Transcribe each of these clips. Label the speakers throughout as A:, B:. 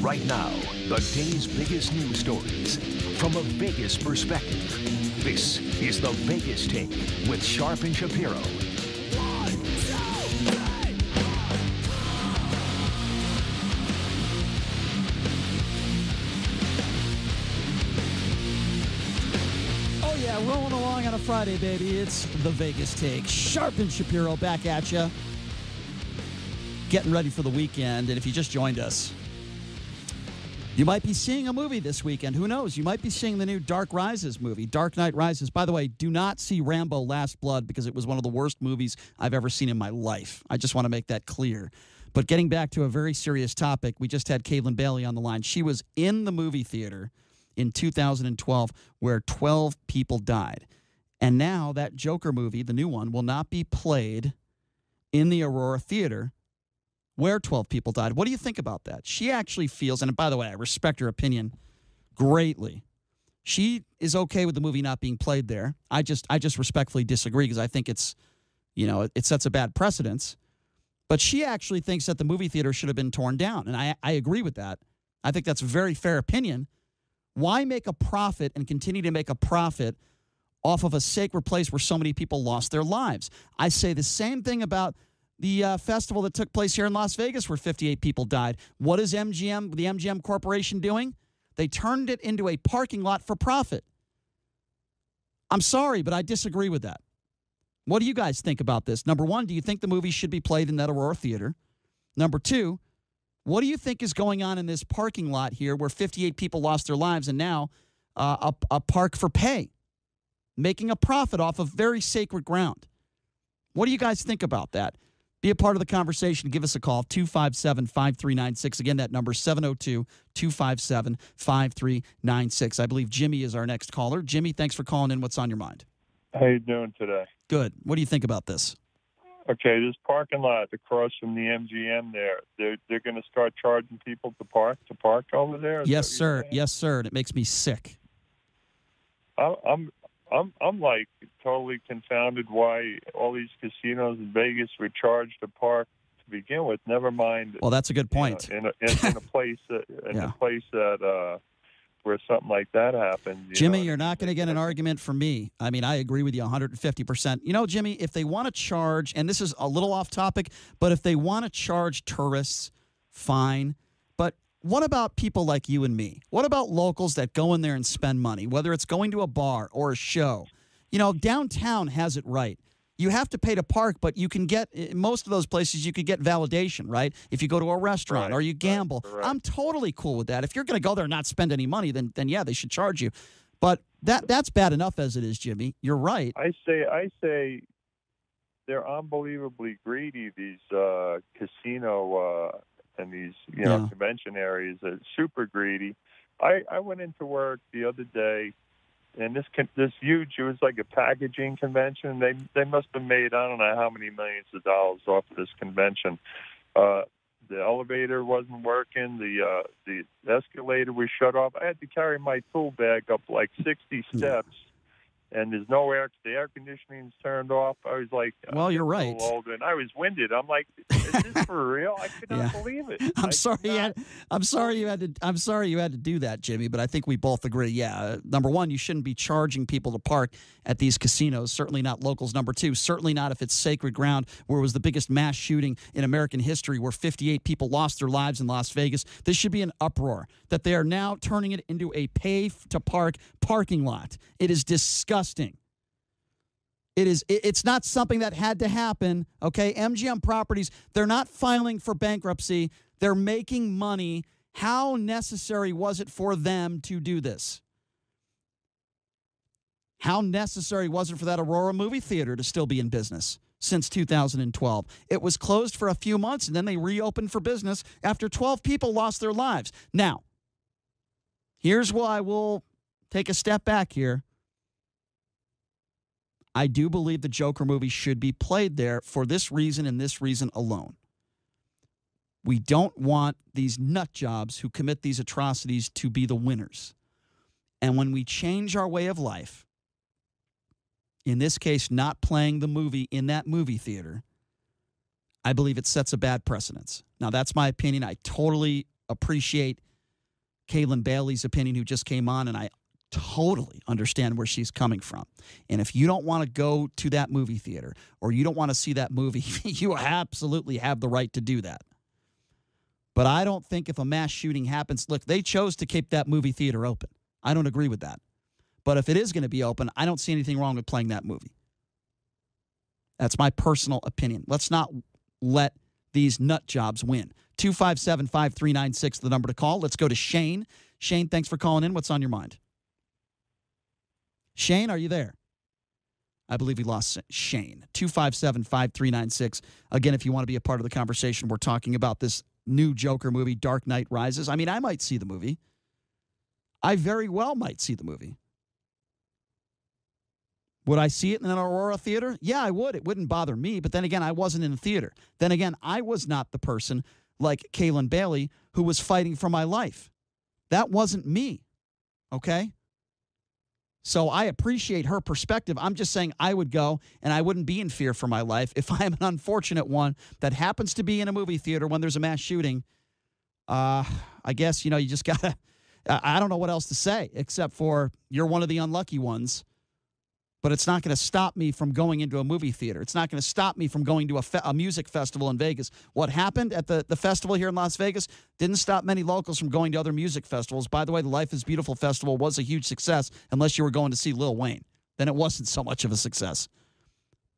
A: Right now, the day's biggest news stories from a Vegas perspective. This is the Vegas Take with Sharp and Shapiro.
B: Oh yeah, rolling along on a Friday, baby. It's the Vegas Take. Sharp and Shapiro back at you. Getting ready for the weekend, and if you just joined us, you might be seeing a movie this weekend. Who knows? You might be seeing the new Dark Rises movie, Dark Knight Rises. By the way, do not see Rambo Last Blood because it was one of the worst movies I've ever seen in my life. I just want to make that clear. But getting back to a very serious topic, we just had Caitlin Bailey on the line. She was in the movie theater in 2012 where 12 people died. And now that Joker movie, the new one, will not be played in the Aurora Theater where 12 people died. What do you think about that? She actually feels, and by the way, I respect her opinion greatly. She is okay with the movie not being played there. I just respectfully disagree because I think it's, it sets a bad precedence. But she actually thinks that the movie theater should have been torn down, and I agree with that. I think that's a very fair opinion. Why make a profit and continue to make a profit off of a sacred place where so many people lost their lives? I say the same thing about the festival that took place here in Las Vegas where 58 people died. What is the MGM Corporation doing? They turned it into a parking lot for profit. I'm sorry, but I disagree with that. What do you guys think about this? Number one, do you think the movie should be played in that Aurora Theater? Number two, what do you think is going on in this parking lot here where 58 people lost their lives and now a park for pay, making a profit off of very sacred ground? What do you guys think about that? Be a part of the conversation. Give us a call, 257-5396. Again, that number, 702-257-5396. I believe Jimmy is our next caller. Jimmy, thanks for calling in. What's on your mind?
C: How you doing today?
B: Good. What do you think about this?
C: Okay, this parking lot across from the MGM there, they're going to start charging people to park over there?
B: Yes, sir. Yes, sir. And it makes me sick.
C: I'm like totally confounded why all these casinos in Vegas were charged to park to begin with. Never mind.
B: Well, that's a good point.
C: In a place that where something like that happens.
B: Jimmy, you're not going to get an argument from me. I mean, I agree with you 150%. Jimmy, if they want to charge, and this is a little off topic, but if they want to charge tourists, fine. But what about people like you and me? What about locals that go in there and spend money, whether it's going to a bar or a show? Downtown has it right. You have to pay to park, but you can get, in most of those places, you could get validation, right? If you go to a restaurant or you gamble.
C: Right.
B: I'm totally cool with that. If you're going to go there and not spend any money, then yeah, they should charge you. But that's bad enough as it is, Jimmy. You're right.
C: I say they're unbelievably greedy, these casino and these convention areas are super greedy. I went into work the other day, and this huge, it was like a packaging convention. They must have made I don't know how many millions of dollars off of this convention. The elevator wasn't working. The escalator was shut off. I had to carry my tool bag up like 60 steps. And there's no the air conditioning's turned off. I was like,
B: well, you're right.
C: Older, and I was winded. I'm like, is this for real? I could not believe it.
B: I'm sorry you had to do that, Jimmy, but I think we both agree. Yeah. Number one, you shouldn't be charging people to park at these casinos, certainly not locals. Number two, certainly not if it's sacred ground where it was the biggest mass shooting in American history where 58 people lost their lives in Las Vegas. This should be an uproar that they are now turning it into a pay-to-park parking lot. It is disgusting. It's not something that had to happen, okay? MGM Properties, they're not filing for bankruptcy. They're making money. How necessary was it for them to do this? How necessary was it for that Aurora movie theater to still be in business since 2012? It was closed for a few months, and then they reopened for business after 12 people lost their lives. Now, here's why I will take a step back here. I do believe the Joker movie should be played there for this reason and this reason alone. We don't want these nut jobs who commit these atrocities to be the winners. And when we change our way of life, in this case, not playing the movie in that movie theater, I believe it sets a bad precedence. Now, that's my opinion. I totally appreciate Kaylin Bailey's opinion, who just came on, and I totally understand where she's coming from. And if you don't want to go to that movie theater or you don't want to see that movie, you absolutely have the right to do that. But I don't think if a mass shooting happens, look, they chose to keep that movie theater open. I don't agree with that. But if it is going to be open, I don't see anything wrong with playing that movie. That's my personal opinion. Let's not let these nut jobs win. 257-5396, the number to call. Let's go to Shane. Shane, thanks for calling in. What's on your mind? Shane, are you there? I believe we lost Shane. 257-5396. Again, if you want to be a part of the conversation, we're talking about this new Joker movie, Dark Knight Rises. I mean, I might see the movie. I very well might see the movie. Would I see it in an Aurora theater? Yeah, I would. It wouldn't bother me. But then again, I wasn't in the theater. Then again, I was not the person like Kaylin Bailey who was fighting for my life. That wasn't me. Okay? So I appreciate her perspective. I'm just saying I would go and I wouldn't be in fear for my life. If I am an unfortunate one that happens to be in a movie theater when there's a mass shooting, I guess, you just got to, I don't know what else to say except for you're one of the unlucky ones. But it's not going to stop me from going into a movie theater. It's not going to stop me from going to a music festival in Vegas. What happened at the festival here in Las Vegas didn't stop many locals from going to other music festivals. By the way, the Life is Beautiful festival was a huge success unless you were going to see Lil Wayne. Then it wasn't so much of a success.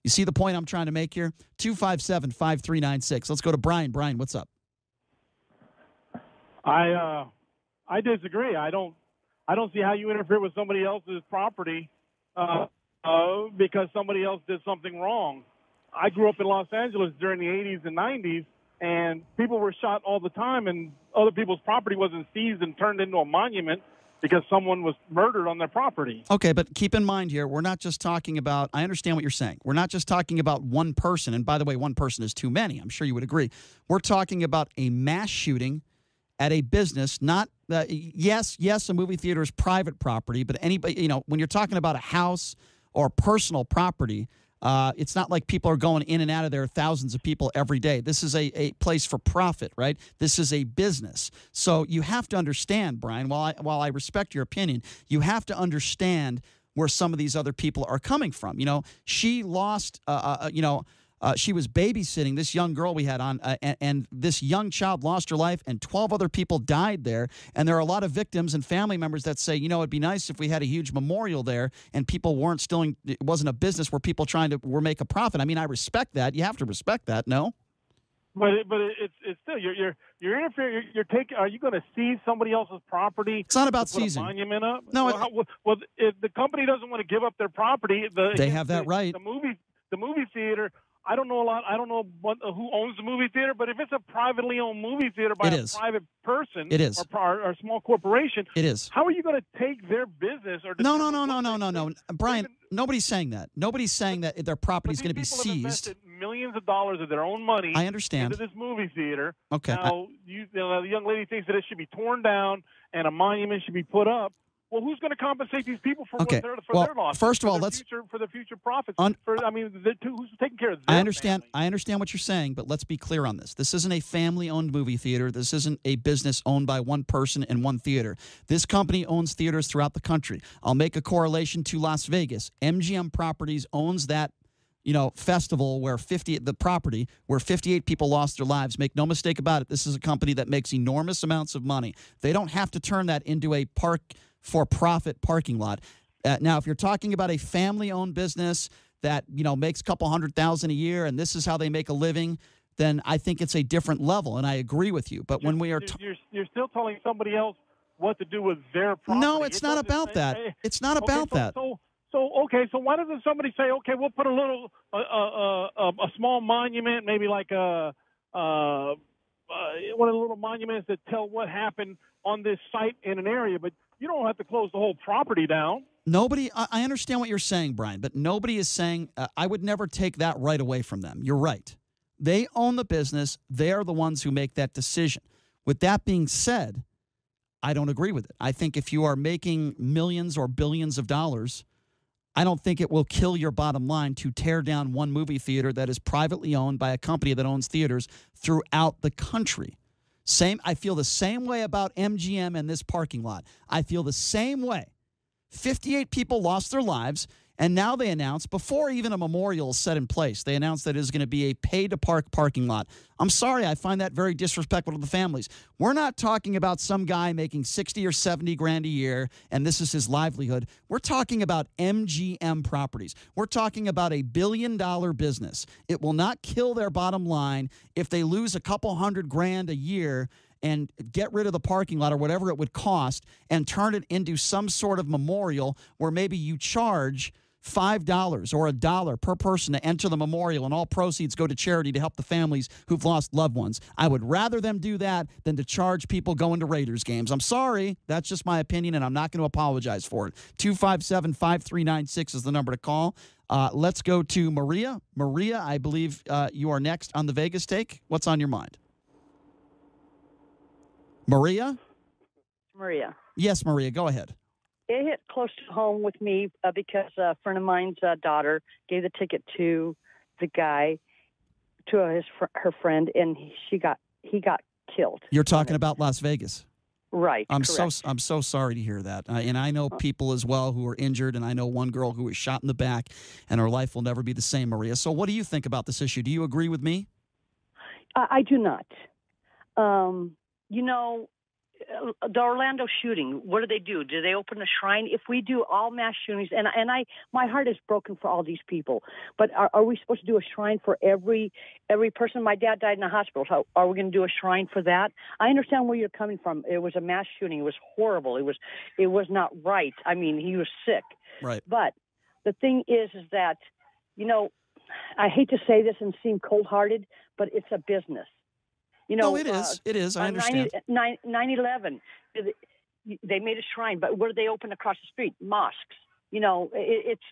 B: You see the point I'm trying to make here? 257-5396. Let's go to Brian. Brian, what's up?
D: I disagree. I don't see how you interfere with somebody else's property because somebody else did something wrong. I grew up in Los Angeles during the 80s and 90s, and people were shot all the time, and other people's property wasn't seized and turned into a monument because someone was murdered on their property.
B: Okay, but keep in mind here, we're not just talking about, I understand what you're saying. We're not just talking about one person, and by the way, one person is too many. I'm sure you would agree. We're talking about a mass shooting at a business, not, yes, a movie theater is private property, but anybody, when you're talking about a house or personal property, it's not like people are going in and out of there, thousands of people every day. This is a place for profit, right? This is a business. So you have to understand, Brian, while I respect your opinion, you have to understand where some of these other people are coming from. She lost, she was babysitting this young girl we had on, and this young child lost her life, and 12 other people died there. And there are a lot of victims and family members that say, it'd be nice if we had a huge memorial there and people weren't stealing. It wasn't a business where people were make a profit. I mean, I respect that. You have to respect that. No.
D: But it's still you're interfering. You're taking. Are you going to seize somebody else's property?
B: It's not about
D: to put
B: seizing.
D: A monument up.
B: No.
D: Well, if the company doesn't want to give up their property,
B: they have that right.
D: The movie theater. I don't know a lot. I don't know who owns the movie theater, but if it's a privately owned movie theater by a private person,
B: it is,
D: or a small corporation,
B: it is.
D: How are you going to take their business? Or
B: no, Brian. Nobody's saying that. Nobody's saying that their property is going to be seized.
D: Have invested millions of dollars of their own money.
B: I understand.
D: Into this movie theater.
B: Okay.
D: Now, the young lady thinks that it should be torn down and a monument should be put up. Well, who's going to compensate these people for their loss?
B: First of all,
D: for the future profits. Who's taking care of their
B: I understand what you're saying, but let's be clear on this. This isn't a family-owned movie theater. This isn't a business owned by one person and one theater. This company owns theaters throughout the country. I'll make a correlation to Las Vegas. MGM Properties owns that festival where 58 people lost their lives. Make no mistake about it. This is a company that makes enormous amounts of money. They don't have to turn that into a for-profit parking lot. Now, if you're talking about a family-owned business that makes a couple $100,000 a year, and this is how they make a living, then I think it's a different level, and I agree with you. But when we are,
D: you're still telling somebody else what to do with their property.
B: No, it's not about that. It's not about that.
D: So why doesn't somebody say, okay, we'll put a small monument, maybe like one of the little monuments that tell what happened on this site in an area, but you don't have to close the whole property down.
B: I understand what you're saying, Brian, but nobody is saying I would never take that right away from them. You're right. They own the business. They are the ones who make that decision. With that being said, I don't agree with it. I think if you are making millions or billions of dollars, I don't think it will kill your bottom line to tear down one movie theater that is privately owned by a company that owns theaters throughout the country. I feel the same way about MGM and this parking lot. I feel the same way. 58 people lost their lives, and now they announced, before even a memorial is set in place, they announced that it is going to be a pay-to-park parking lot. I'm sorry, I find that very disrespectful to the families. We're not talking about some guy making 60 or 70 grand a year, and this is his livelihood. We're talking about MGM Properties. We're talking about a billion-dollar business. It will not kill their bottom line if they lose a couple $100 grand a year and get rid of the parking lot or whatever it would cost and turn it into some sort of memorial where maybe you charge $5 or $1 per person to enter the memorial, and all proceeds go to charity to help the families who've lost loved ones. I would rather them do that than to charge people going to Raiders games. I'm sorry. That's just my opinion, and I'm not going to apologize for it. 257-5396 is the number to call. Let's go to Maria. Maria, I believe you are next on the Vegas Take. What's on your mind? Maria?
E: Maria.
B: Yes, Maria, go ahead.
E: It hit close to home with me because a friend of mine's daughter gave the ticket to the guy, to her friend, and he got killed.
B: You're talking about Las Vegas.
E: Right.
B: I'm
E: correct.
B: so sorry to hear that. And I know people as well who are injured, and I know one girl who was shot in the back, and her life will never be the same, Maria. So what do you think about this issue? Do you agree with me?
E: I do not. You know, the Orlando shooting, what do? Do they open a shrine? If we do all mass shootings, and my heart is broken for all these people, but are we supposed to do a shrine for every person? My dad died in the hospital. So are we going to do a shrine for that? I understand where you're coming from. It was a mass shooting. It was horrible. It was not right. I mean, he was sick.
B: Right.
E: But the thing is that, you know, I hate to say this and seem cold-hearted, but it's a business. You know,
B: no, it is. It is. I understand.
E: 9/11, they made a shrine, but where did they open across the street? Mosques. You know, it's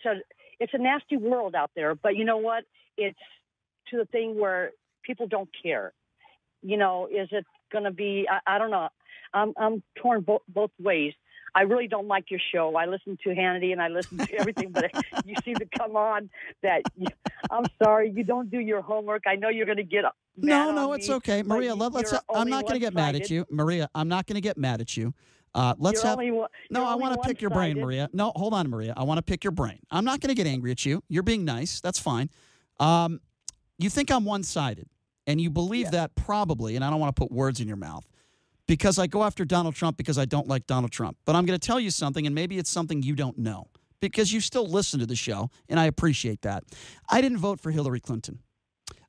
E: a nasty world out there. But you know what? It's to the thing where people don't care. You know, is it going to be? I don't know. I'm torn both ways. I really don't like your show. I listen to Hannity and I listen to everything, but you seem to come on that. I'm sorry, you don't do your homework. I know you're going to get mad
B: No,
E: on
B: it's
E: me,
B: okay, Maria. I'm not going to get mad at you, Maria. I'm not going to get mad at you. I want to pick your brain, Maria. No, hold on, Maria. I want to pick your brain. I'm not going to get angry at you. You're being nice. That's fine. You think I'm one-sided, and you believe that probably, and I don't want to put words in your mouth, because I go after Donald Trump because I don't like Donald Trump. But I'm going to tell you something, and maybe it's something you don't know, because you still listen to the show, and I appreciate that. I didn't vote for Hillary Clinton.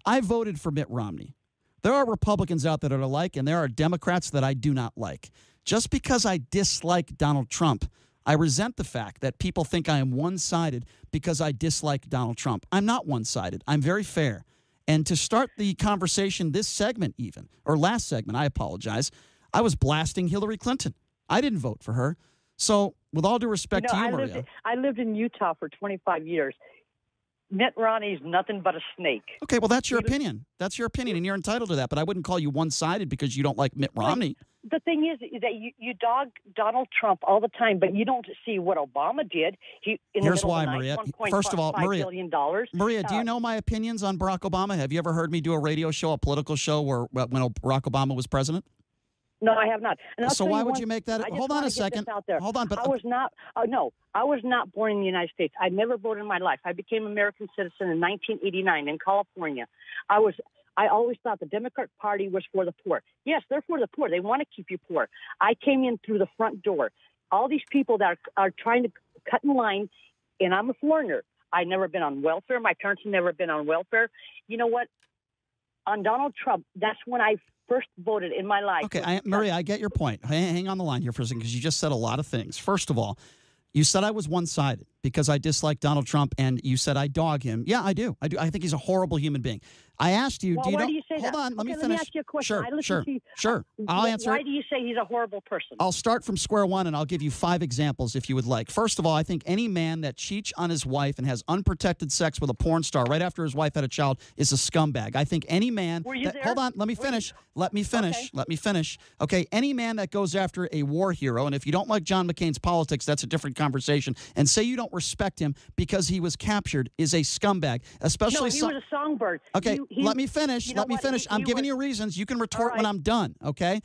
B: I voted for Mitt Romney. There are Republicans out there that I like, and there are Democrats that I do not like. Just because I dislike Donald Trump, I resent the fact that people think I am one-sided because I dislike Donald Trump. I'm not one-sided. I'm very fair. And to start the conversation, this segment even, or last segment, I apologize, I was blasting Hillary Clinton. I didn't vote for her. So, with all due respect to you, Maria.
E: I lived in Utah for 25 years. Mitt Romney's nothing but a snake.
B: Okay, well, that's your opinion. That's your opinion, and you're entitled to that. But I wouldn't call you one-sided because you don't like Mitt Romney.
E: The thing is that you dog Donald Trump all the time, but you don't see what Obama did.
B: Here's why, Maria. First of all, Maria,
E: Maria,
B: do you know my opinions on Barack Obama? Have you ever heard me do a radio show, a political show, when Barack Obama was president?
E: No, I have not.
B: So why would you make that? Hold on a second. Hold on, but
E: I was not. I was not born in the United States. I never voted in my life. I became an American citizen in 1989 in California. I always thought the Democrat Party was for the poor. Yes, they're for the poor. They want to keep you poor. I came in through the front door. All these people that are trying to cut in line, and I'm a foreigner. I've never been on welfare. My parents have never been on welfare. You know what? On Donald Trump, that's when I first voted in my life.
B: Okay, Maria, I get your point. Hang on the line here for a second, because you just said a lot of things. First of all, you said I was one-sided because I dislike Donald Trump, and you said I dog him. Yeah, I do. I think he's a horrible human being. I asked you,
E: do you say
B: hold
E: that?
B: on, let me finish.
E: Let me ask you a question.
B: Sure. I'll answer.
E: Why do you say he's a horrible person?
B: I'll start from square one, and I'll give you 5 examples if you would like. First of all, I think any man that cheats on his wife and has unprotected sex with a porn star right after his wife had a child is a scumbag. I think any man.
E: Were you there?
B: Hold on, let me finish. Let me finish. Okay, any man that goes after a war hero, and if you don't like John McCain's politics, that's a different conversation. And say you don't respect him because he was captured is a scumbag. Especially
E: no, he was a songbird.
B: Okay, let me finish. Let me finish. I'm giving you reasons. You can retort when I'm done, okay?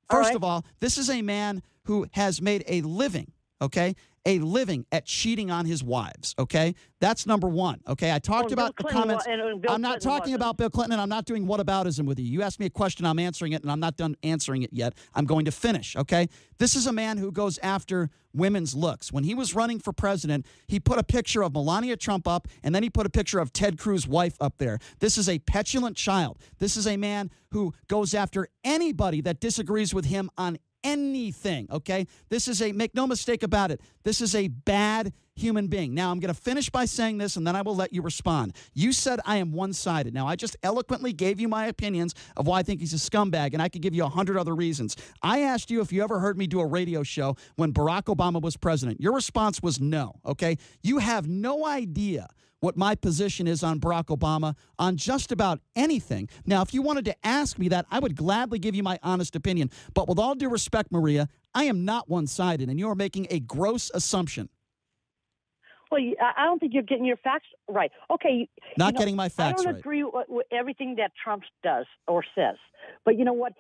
B: First of all, this is a man who has made a living, okay? A living at cheating on his wives, okay? That's number one, okay? I talked about the comments. I'm not talking about Bill Clinton, and I'm not doing whataboutism with you. You asked me a question, I'm answering it, and I'm not done answering it yet. I'm going to finish, okay? This is a man who goes after women's looks. When he was running for president, he put a picture of Melania Trump up, and then he put a picture of Ted Cruz's wife up there. This is a petulant child. This is a man who goes after anybody that disagrees with him on anything, okay? This is make no mistake about it, this is a bad human being. Now, I'm going to finish by saying this, and then I will let you respond. You said I am one-sided. Now, I just eloquently gave you my opinions of why I think he's a scumbag, and I could give you 100 other reasons. I asked you if you ever heard me do a radio show when Barack Obama was president. Your response was no, okay? You have no idea what my position is on Barack Obama on just about anything. Now, if you wanted to ask me that, I would gladly give you my honest opinion. But with all due respect, Maria, I am not one-sided, and you are making a gross assumption.
E: Well, I don't think you're getting your facts right. Okay.
B: Not getting my facts right.
E: I don't agree with everything that Trump does or says. But you know what?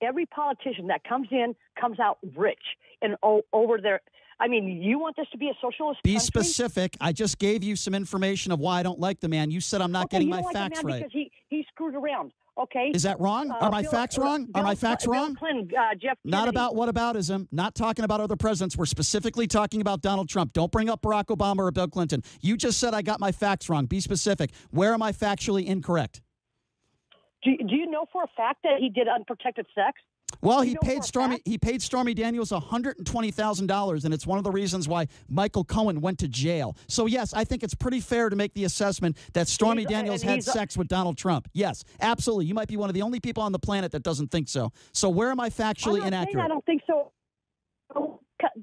E: Every politician that comes in comes out rich and over there. I mean, you want this to be a socialist country?
B: Be specific. I just gave you some information of why I don't like the man. You said I'm not getting my facts right.
E: Because he screwed around. Okay.
B: Is that wrong? Are my facts wrong? Are my facts wrong?
E: Bill Clinton, Jeff Kennedy.
B: Not about whataboutism. Not talking about other presidents. We're specifically talking about Donald Trump. Don't bring up Barack Obama or Bill Clinton. You just said I got my facts wrong. Be specific. Where am I factually incorrect?
E: Do you know for a fact that he did unprotected sex?
B: Well, he paid Stormy Daniels $120,000, and it's one of the reasons why Michael Cohen went to jail. So, yes, I think it's pretty fair to make the assessment that Stormy Daniels had sex with Donald Trump. Yes, absolutely. You might be one of the only people on the planet that doesn't think so. So where am I factually inaccurate?
E: I don't think so.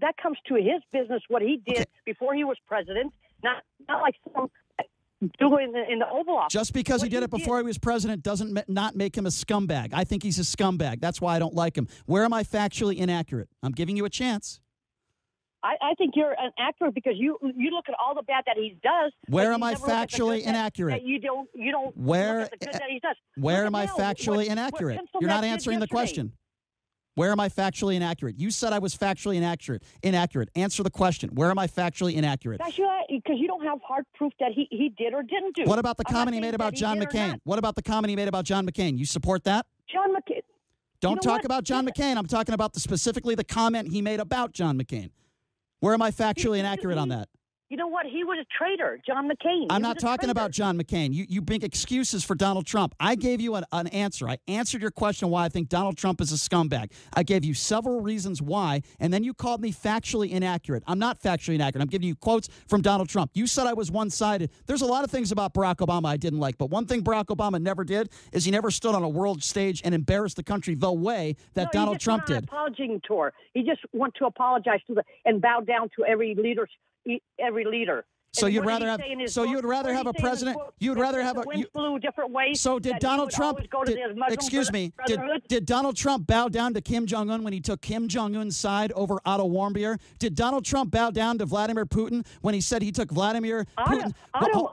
E: That comes to his business, what he did before he was president, not like some doing in the Oval Office.
B: Just because he did it before he was president doesn't not make him a scumbag. I think he's a scumbag. That's why I don't like him. Where am I factually inaccurate? I'm giving you a chance.
E: I think you're inaccurate because you look at all the bad that he does.
B: Where am I factually inaccurate?
E: You don't
B: where,
E: look at the good that he does.
B: Where am I factually inaccurate? You're not answering the question. Where am I factually inaccurate? You said I was factually inaccurate. Answer the question. Where am I factually inaccurate?
E: Because you don't have hard proof that he did or didn't do.
B: What about the comment he made about John McCain? What about the comment he made about John McCain? You support that?
E: John McCain.
B: Don't talk about John McCain. I'm talking about specifically the comment he made about John McCain. Where am I factually inaccurate on that?
E: You know what? He was a traitor, John McCain.
B: I'm not talking about John McCain. You bring excuses for Donald Trump. I gave you an answer. I answered your question why I think Donald Trump is a scumbag. I gave you several reasons why, and then you called me factually inaccurate. I'm not factually inaccurate. I'm giving you quotes from Donald Trump. You said I was one-sided. There's a lot of things about Barack Obama I didn't like, but one thing Barack Obama never did is he never stood on a world stage and embarrassed the country the way that Donald Trump did.
E: He just went on an apologizing tour. He just went to apologize to and bow down to every leader.
B: So you'd rather have a president. You'd rather have a.
E: Wind blew different ways.
B: So did Donald Trump? Excuse me. Did Donald Trump bow down to Kim Jong-un when he took Kim Jong-un's side over Otto Warmbier? Did Donald Trump bow down to Vladimir Putin when he said he took Vladimir Putin?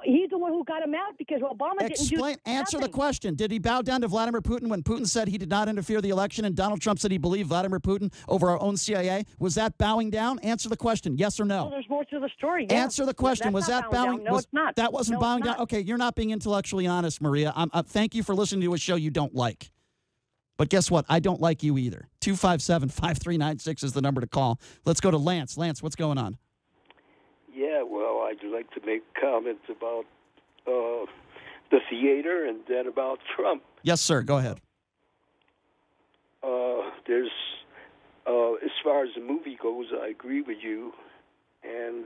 E: He's the one who got him out because Obama didn't do nothing.
B: Answer the question. Did he bow down to Vladimir Putin when Putin said he did not interfere the election and Donald Trump said he believed Vladimir Putin over our own CIA? Was that bowing down? Answer the question. Yes or no?
E: Well, there's more to the story.
B: Answer the question. Was that bowing?
E: No, it's not.
B: That wasn't bowing down. Okay, you're not being intellectually honest, Maria. Thank you for listening to a show you don't like. But guess what? I don't like you either. 257-5396 is the number to call. Let's go to Lance. Lance, what's going on?
F: Yeah, well, I'd like to make comments about the theater and then about Trump.
B: Yes, sir. Go ahead.
F: There's, as far as the movie goes, I agree with you. And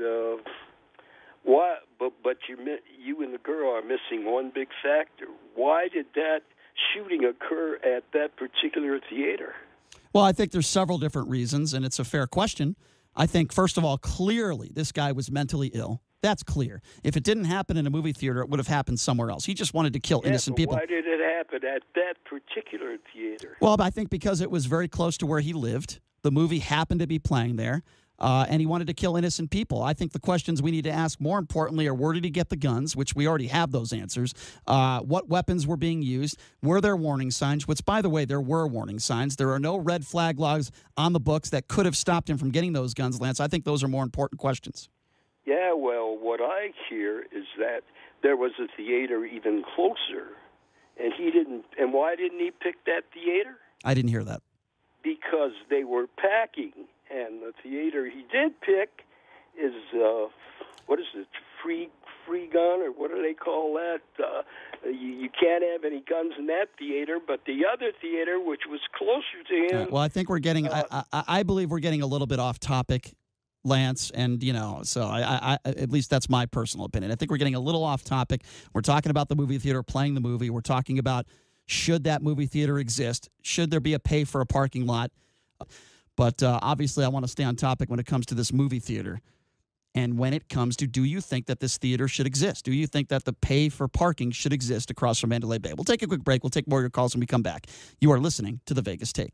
F: why? But you and the girl are missing one big factor. Why did that shooting occur at that particular theater?
B: Well, I think there's several different reasons, and it's a fair question. I think, first of all, clearly this guy was mentally ill. That's clear. If it didn't happen in a movie theater, it would have happened somewhere else. He just wanted to kill innocent people.
F: Why did it happen at that particular theater?
B: Well, I think because it was very close to where he lived. The movie happened to be playing there. and he wanted to kill innocent people. I think the questions we need to ask more importantly are, where did he get the guns, which we already have those answers, what weapons were being used, were there warning signs, which, by the way, there were warning signs. There are no red flag laws on the books that could have stopped him from getting those guns, Lance. I think those are more important questions.
F: Yeah, well, what I hear is that there was a theater even closer, and he didn't. And why didn't he pick that theater?
B: I didn't hear that.
F: Because they were packing, and the theater he did pick is what is it? Free gun, or what do they call that? You can't have any guns in that theater, but the other theater, which was closer to him.
B: Well, I think we're getting. I believe we're getting a little bit off topic, Lance, and so I at least that's my personal opinion. I think we're getting a little off topic. We're talking about the movie theater playing the movie. We're talking about, should that movie theater exist? Should there be a pay for a parking lot? But obviously, I want to stay on topic when it comes to this movie theater. And when it comes to, do you think that this theater should exist? Do you think that the pay for parking should exist across from Mandalay Bay? We'll take a quick break. We'll take more of your calls when we come back. You are listening to The Vegas Take.